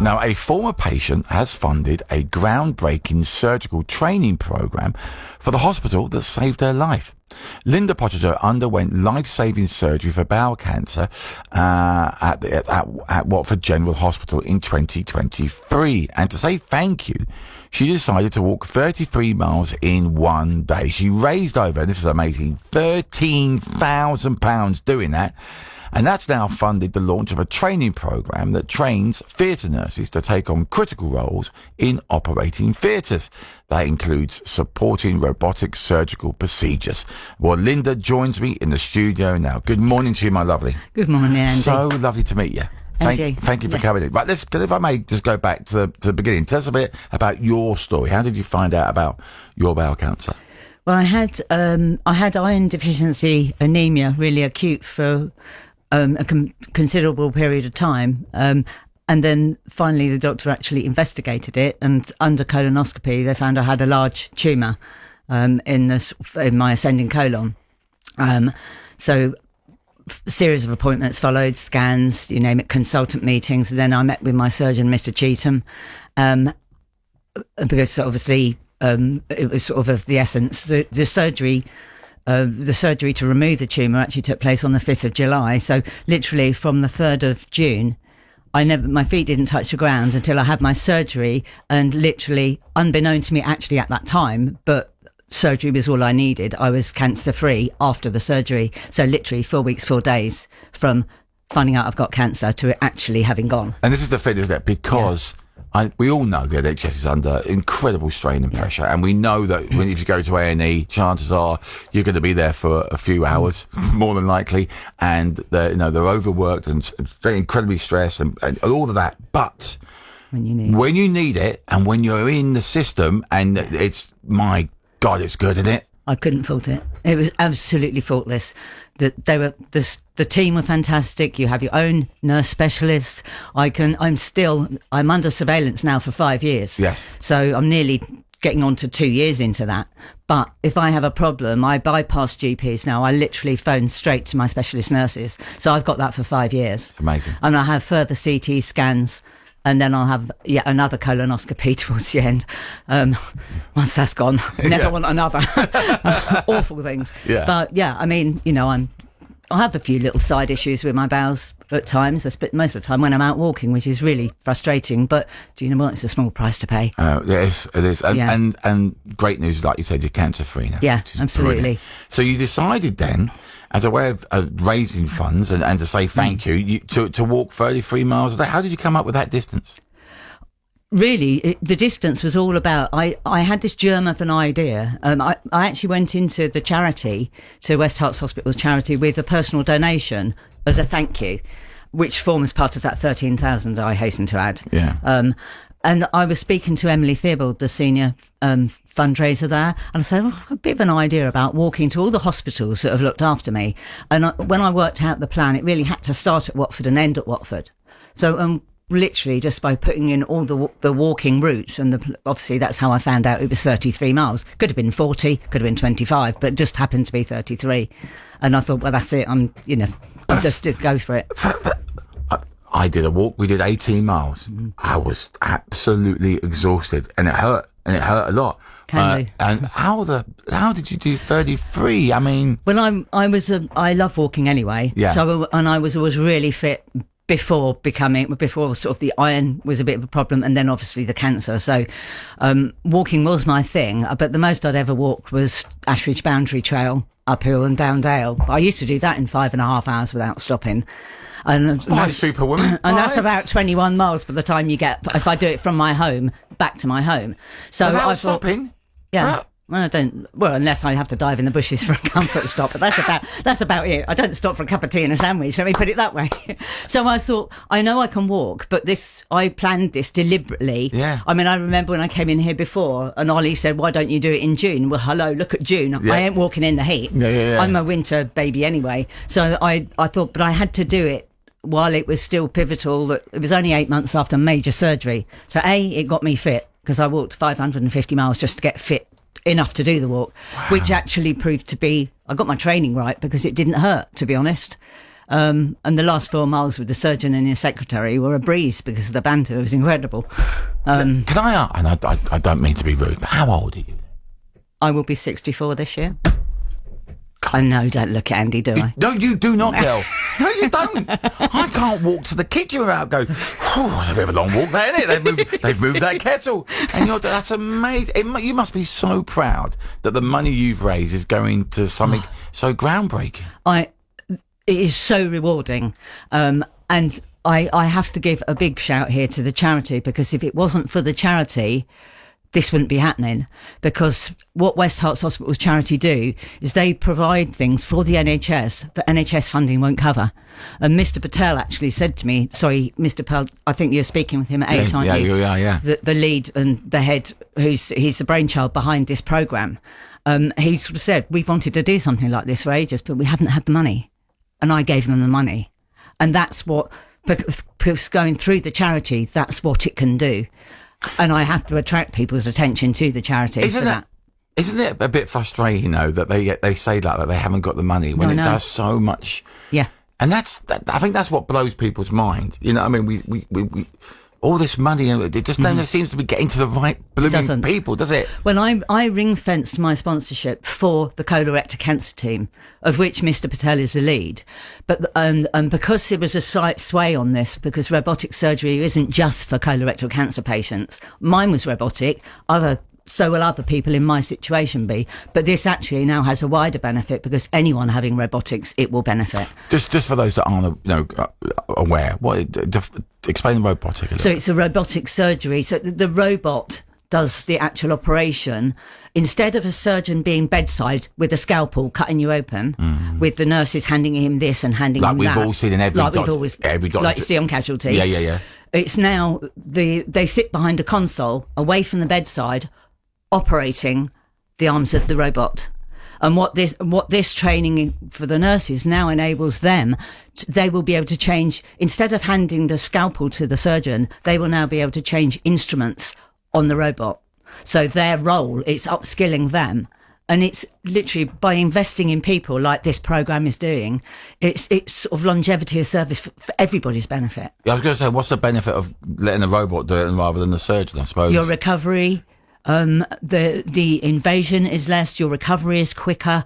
Now, a former patient has funded a groundbreaking surgical training program for the hospital that saved her life. Linda Pottinger underwent life-saving surgery for bowel cancer at Watford General Hospital in 2023. And to say thank you, she decided to walk 33 miles in one day. She raised over, this is amazing, £13,000 doing that. And that's now funded the launch of a training program that trains theatre nurses to take on critical roles in operating theatres. That includes supporting robotic surgical procedures. Well, Linda joins me in the studio now. Good morning to you, my lovely. Good morning, Andy. So lovely to meet you. Thank you for coming in. Right, if I may just go back to the beginning. Tell us a bit about your story. How did you find out about your bowel cancer? Well, I had iron deficiency anemia, really acute, for a considerable period of time. And then finally the doctor actually investigated it, and under colonoscopy they found I had a large tumour in my ascending colon. So series of appointments followed, scans, you name it, consultant meetings. And then I met with my surgeon, Mr. Cheetham, because obviously it was sort of the essence. The surgery to remove the tumour actually took place on the 5th of July. So literally from the 3rd of June, my feet didn't touch the ground until I had my surgery, and literally, unbeknown to me actually at that time, but surgery was all I needed. I was cancer free after the surgery. So literally 4 weeks, 4 days from finding out I've got cancer to it actually having gone. And this is the thing, isn't it? Because we all know the NHS is under incredible strain and pressure, and we know that if you go to A&E, chances are you're going to be there for a few hours, more than likely, and they're overworked and very incredibly stressed and all of that. But when you need it, and when you're in the system, and it's, my God, it's good, isn't it? I couldn't fault it. It was absolutely faultless. The team were fantastic. You have your own nurse specialists. I'm under surveillance now for 5 years. Yes. So I'm nearly getting on to 2 years into that. But if I have a problem, I bypass GPs now. I literally phone straight to my specialist nurses. So I've got that for 5 years. It's amazing. And I have further CT scans. And then I'll have yet another colonoscopy towards the end. Once that's gone, never want another. Awful things. Yeah. But yeah, I mean, I have a few little side issues with my bowels at times. Most of the time when I'm out walking, which is really frustrating. But do you know what? It's a small price to pay. It is. And great news, like you said, you're cancer free now. Yeah, absolutely. Brilliant. So you decided then, as a way of raising funds and to say thank you, to walk 33 miles a day. How did you come up with that distance? Really, the distance was all about, I had this germ of an idea. I actually went into the charity, so West Herts Hospitals Charity, with a personal donation as a thank you, which forms part of that 13,000 I hasten to add. Yeah. And I was speaking to Emily Theobald, the senior fundraiser there, and I said, a bit of an idea about walking to all the hospitals that have looked after me. And when I worked out the plan, it really had to start at Watford and end at Watford. So literally just by putting in all the walking routes, and obviously that's how I found out it was 33 miles. Could have been 40, could have been 25, but it just happened to be 33. And I thought, well, that's it. I just did go for it. I did a walk. We did 18 miles. I was absolutely exhausted, and it hurt. And it hurt a lot. And how did you do 33? I mean, well, I love walking anyway. Yeah. So I was always really fit before sort of the iron was a bit of a problem, and then obviously the cancer. So walking was my thing. But the most I'd ever walked was Ashridge Boundary Trail, uphill and down Dale. I used to do that in 5.5 hours without stopping. And superwoman. And that's about 21 miles by the time you get, if I do it from my home back to my home. So without stopping? Yeah. Well, I don't. Well, unless I have to dive in the bushes for a comfort stop, but that's about it. I don't stop for a cup of tea and a sandwich. Let me put it that way. So I thought, I know I can walk, but I planned this deliberately. Yeah. I mean, I remember when I came in here before, and Ollie said, "Why don't you do it in June?" Well, hello, look at June. Yeah. I ain't walking in the heat. Yeah. I'm a winter baby anyway. So I thought, but I had to do it while it was still pivotal. It was only 8 months after major surgery. So it got me fit, because I walked 550 miles just to get fit enough to do the walk, which actually proved to be, I got my training right, because it didn't hurt, to be honest. And the last 4 miles with the surgeon and his secretary were a breeze because of the banter. It was incredible. Can I ask, and I don't mean to be rude, but how old are you? I will be 64 this year. I know, don't look at Andy, do I? No, you do not, Del. No, you don't. I can't walk to the kitchen without going, it's a bit of a long walk there, isn't it? They've moved that kettle. And that's amazing. You must be so proud that the money you've raised is going to something so groundbreaking. It is so rewarding. And I have to give a big shout here to the charity, because if it wasn't for the charity, this wouldn't be happening. Because what West Herts Hospitals Charity do is they provide things for the NHS that NHS funding won't cover. And Mr. Patel actually said to me, sorry, Mr. Patel, I think you're speaking with him at 8, aren't you? Yeah. The lead and the head, he's the brainchild behind this programme. He sort of said, we've wanted to do something like this for ages, but we haven't had the money. And I gave them the money. And that's what, because going through the charity, that's what it can do. And I have to attract people's attention to the charity. Isn't it a bit frustrating, though, that they say that they haven't got the money when it does so much? Yeah. And I think that's what blows people's mind. You know, I mean, we all this money, it just never seems to be getting to the right blooming people, does it? Well, I ring-fenced my sponsorship for the colorectal cancer team, of which Mr. Patel is the lead. But because there was a slight sway on this, because robotic surgery isn't just for colorectal cancer patients. Mine was robotic. So will other people in my situation be. But this actually now has a wider benefit, because anyone having robotics, it will benefit. Just for those that aren't aware, explain the robotic a little. So it's a robotic surgery. So the robot does the actual operation. Instead of a surgeon being bedside with a scalpel cutting you open, with the nurses handing him this and handing him that. Like we've all seen in every doctor. Like you see on Casualty. Yeah. It's now, they sit behind a console, away from the bedside, operating the arms of the robot. And what this training for the nurses now enables them, they will be able to change, instead of handing the scalpel to the surgeon, they will now be able to change instruments on the robot. So their role, it's upskilling them. And it's literally by investing in people like this program is doing, it's sort of longevity of service for everybody's benefit. Yeah, I was going to say, what's the benefit of letting the robot do it rather than the surgeon, I suppose? Your recovery, the invasion is less, your recovery is quicker.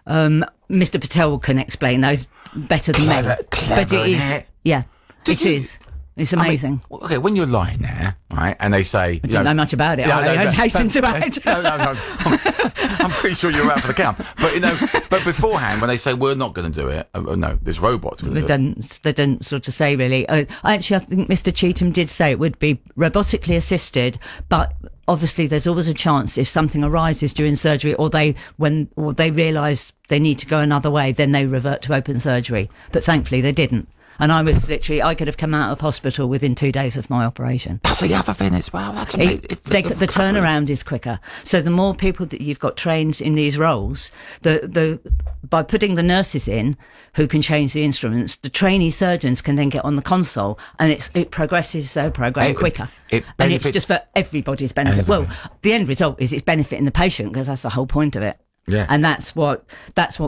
Mr. Patel can explain those better than me. But it is, yeah, it is. It's amazing. I mean, okay, when you're lying there, right, and they say... I don't know much about it. I hasten to add. No. I'm pretty sure you're out for the count. But, but beforehand, when they say, we're not going to do it, no, this robot's going to do it. They don't sort of say, really. I think Mr. Cheetham did say it would be robotically assisted, but obviously there's always a chance if something arises during surgery or they realise they need to go another way, then they revert to open surgery. But thankfully they didn't. And I could have come out of hospital within 2 days of my operation. That's the other thing as well. That's amazing. The turnaround is quicker. So the more people that you've got trained in these roles, by putting the nurses in who can change the instruments, the trainee surgeons can then get on the console, and it progresses their program quicker. And it's just for everybody's benefit. Well, the end result is it's benefiting the patient, because that's the whole point of it. Yeah. And that's what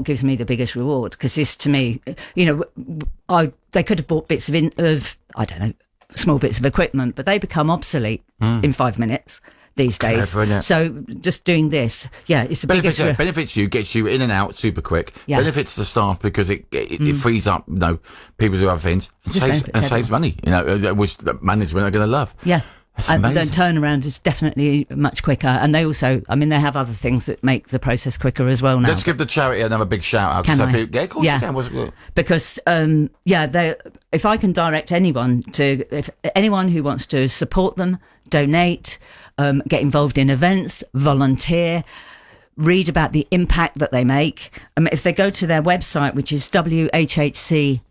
gives me the biggest reward, because this, to me, they could have bought bits of I don't know, small bits of equipment, but they become obsolete in 5 minutes these days. Clever, so just doing this, it's the biggest. Benefits you, gets you in and out super quick. Yeah. Benefits the staff because it frees up people do other things and saves money. Which the management are going to love. Yeah. And the turnaround is definitely much quicker. And they also, they have other things that make the process quicker as well now. Let's give the charity another big shout out. Can I? Yeah, of course you can. Because, if I can direct anyone who wants to support them, donate, get involved in events, volunteer, read about the impact that they make. If they go to their website, which is whhc.org.uk,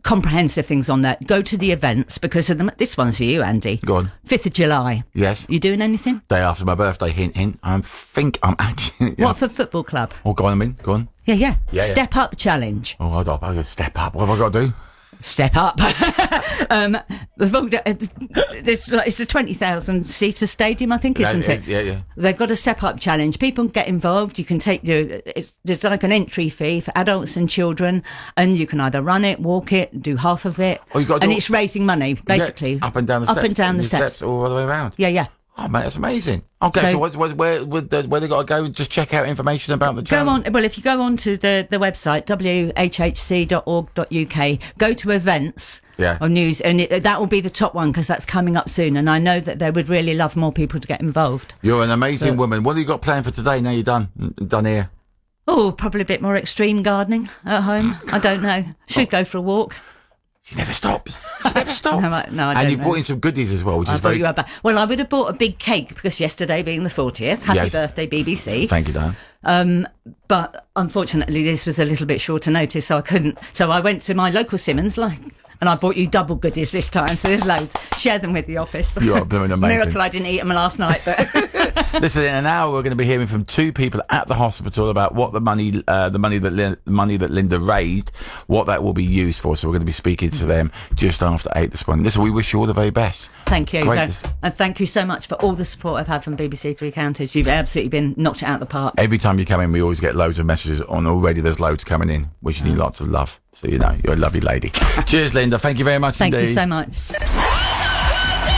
comprehensive things on that. Go to the events, because this one's for you, Andy. Go on. 5th of July. Yes. You doing anything? Day after my birthday, hint. I think I'm actually... Watford Football Club. Oh, go on. Go on. Yeah. Step Up Challenge. Oh, I've got to step up. What have I got to do? Step up. It's a 20,000 seater stadium, I think, isn't it? Yeah. They've got a step up challenge. People get involved. You can take there's like an entry fee for adults and children, and you can either run it, walk it, do half of it, and it's raising money basically. Up and down the steps, all the way around. Yeah. Oh, mate, that's amazing. Okay, so where they got to go and just check out information about the charity? Well, if you go on to the website, whhc.org.uk, go to events or news, and that will be the top one because that's coming up soon. And I know that they would really love more people to get involved. You're an amazing woman. What have you got planned for today now you're done here? Oh, probably a bit more extreme gardening at home. I don't know. Should go for a walk. She never stops. No, I don't. And you brought in some goodies as well, which is very... Well, I would have bought a big cake because yesterday being the 40th. Happy birthday, BBC. Thank you, Dan. But unfortunately, this was a little bit shorter notice, so I couldn't. So I went to my local Simmons, and I bought you double goodies this time, so there's loads. Share them with the office. You are doing amazing. Miracle I didn't eat them last night. But listen, in an hour we're going to be hearing from two people at the hospital about what the money that Linda raised, what that will be used for. So we're going to be speaking to them just after 8 this morning. Listen, we wish you all the very best. Thank you. And thank you so much for all the support I've had from BBC Three Counties. You've absolutely knocked it out of the park. Every time you come in, we always get loads of messages on already. There's loads coming in. Wishing you lots of love. So, you're a lovely lady. Cheers, Linda. Thank you very much indeed. Thank you so much.